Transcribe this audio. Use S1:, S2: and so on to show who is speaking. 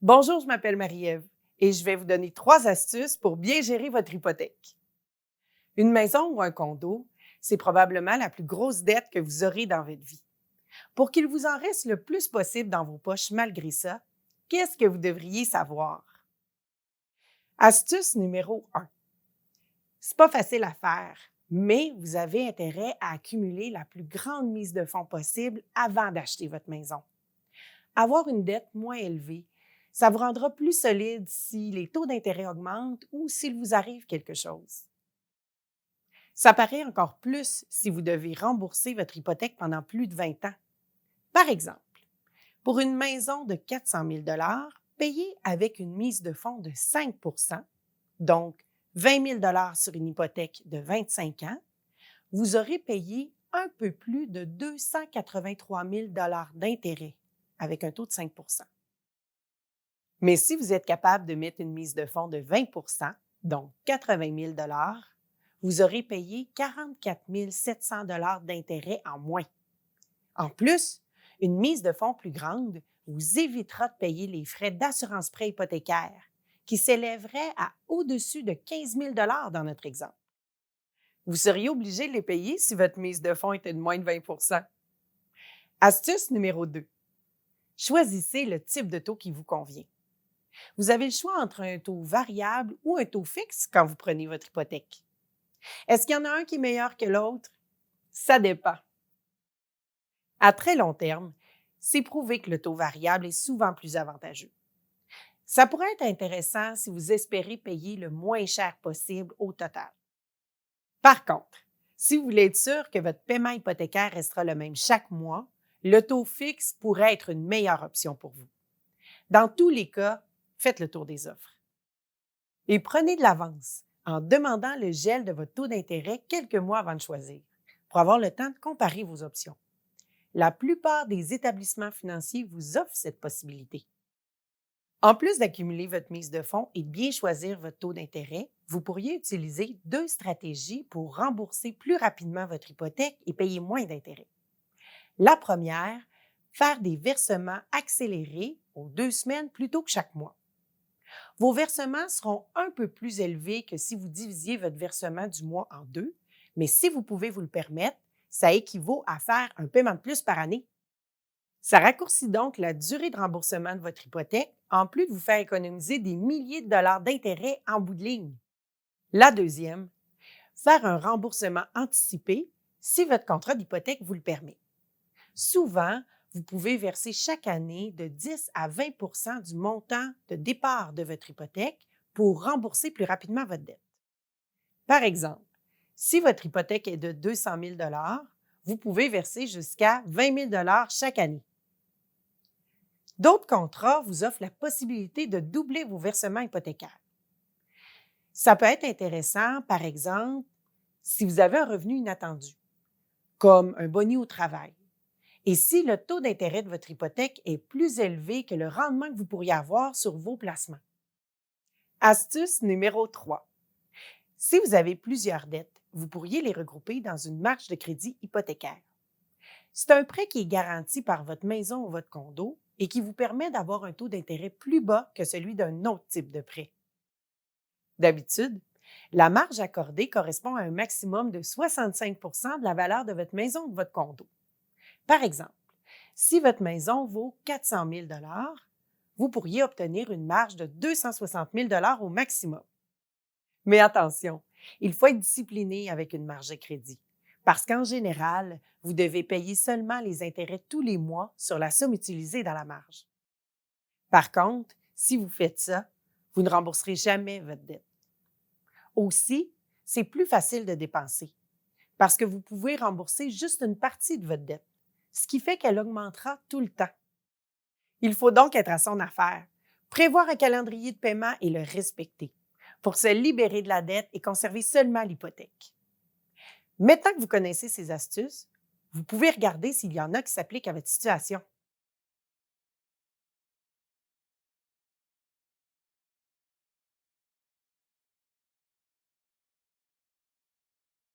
S1: Bonjour, je m'appelle Marie-Ève et je vais vous donner 3 astuces pour bien gérer votre hypothèque. Une maison ou un condo, c'est probablement la plus grosse dette que vous aurez dans votre vie. Pour qu'il vous en reste le plus possible dans vos poches malgré ça, qu'est-ce que vous devriez savoir? Astuce numéro 1. C'est pas facile à faire, mais vous avez intérêt à accumuler la plus grande mise de fonds possible avant d'acheter votre maison. Avoir une dette moins élevée, ça vous rendra plus solide si les taux d'intérêt augmentent ou s'il vous arrive quelque chose. Ça paraît encore plus si vous devez rembourser votre hypothèque pendant plus de 20 ans. Par exemple, pour une maison de 400 000 payée avec une mise de fonds de 5 donc 20 000 sur une hypothèque de 25 ans, vous aurez payé un peu plus de 283 000 d'intérêt avec un taux de 5 Mais si vous êtes capable de mettre une mise de fonds de 20 donc 80 000 vous aurez payé 44 700 d'intérêt en moins. En plus, une mise de fonds plus grande vous évitera de payer les frais d'assurance prêt hypothécaire, qui s'élèveraient à au-dessus de 15 000 dans notre exemple. Vous seriez obligé de les payer si votre mise de fonds était de moins de 20 Astuce numéro 2. Choisissez le type de taux qui vous convient. Vous avez le choix entre un taux variable ou un taux fixe quand vous prenez votre hypothèque. Est-ce qu'il y en a un qui est meilleur que l'autre? Ça dépend. À très long terme, c'est prouvé que le taux variable est souvent plus avantageux. Ça pourrait être intéressant si vous espérez payer le moins cher possible au total. Par contre, si vous voulez être sûr que votre paiement hypothécaire restera le même chaque mois, le taux fixe pourrait être une meilleure option pour vous. Dans tous les cas, faites le tour des offres. Et prenez de l'avance en demandant le gel de votre taux d'intérêt quelques mois avant de choisir, pour avoir le temps de comparer vos options. La plupart des établissements financiers vous offrent cette possibilité. En plus d'accumuler votre mise de fonds et de bien choisir votre taux d'intérêt, vous pourriez utiliser 2 stratégies pour rembourser plus rapidement votre hypothèque et payer moins d'intérêt. La première, faire des versements accélérés aux 2 semaines plutôt que chaque mois. Vos versements seront un peu plus élevés que si vous divisiez votre versement du mois en 2, mais si vous pouvez vous le permettre, ça équivaut à faire un paiement de plus par année. Ça raccourcit donc la durée de remboursement de votre hypothèque, en plus de vous faire économiser des milliers de dollars d'intérêt en bout de ligne. La deuxième, faire un remboursement anticipé si votre contrat d'hypothèque vous le permet. Souvent, vous pouvez verser chaque année de 10 à 20 du montant de départ de votre hypothèque pour rembourser plus rapidement votre dette. Par exemple, si votre hypothèque est de 200 000 vous pouvez verser jusqu'à 20 000 chaque année. D'autres contrats vous offrent la possibilité de doubler vos versements hypothécaires. Ça peut être intéressant, par exemple, si vous avez un revenu inattendu, comme un boni au travail, et si le taux d'intérêt de votre hypothèque est plus élevé que le rendement que vous pourriez avoir sur vos placements. Astuce numéro 3. Si vous avez plusieurs dettes, vous pourriez les regrouper dans une marge de crédit hypothécaire. C'est un prêt qui est garanti par votre maison ou votre condo et qui vous permet d'avoir un taux d'intérêt plus bas que celui d'un autre type de prêt. D'habitude, la marge accordée correspond à un maximum de 65 de la valeur de votre maison ou de votre condo. Par exemple, si votre maison vaut 400 000 vous pourriez obtenir une marge de 260 000 au maximum. Mais attention, il faut être discipliné avec une marge de crédit, parce qu'en général, vous devez payer seulement les intérêts tous les mois sur la somme utilisée dans la marge. Par contre, si vous faites ça, vous ne rembourserez jamais votre dette. Aussi, c'est plus facile de dépenser, parce que vous pouvez rembourser juste une partie de votre dette, ce qui fait qu'elle augmentera tout le temps. Il faut donc être à son affaire, prévoir un calendrier de paiement et le respecter pour se libérer de la dette et conserver seulement l'hypothèque. Maintenant que vous connaissez ces astuces, vous pouvez regarder s'il y en a qui s'appliquent à votre situation.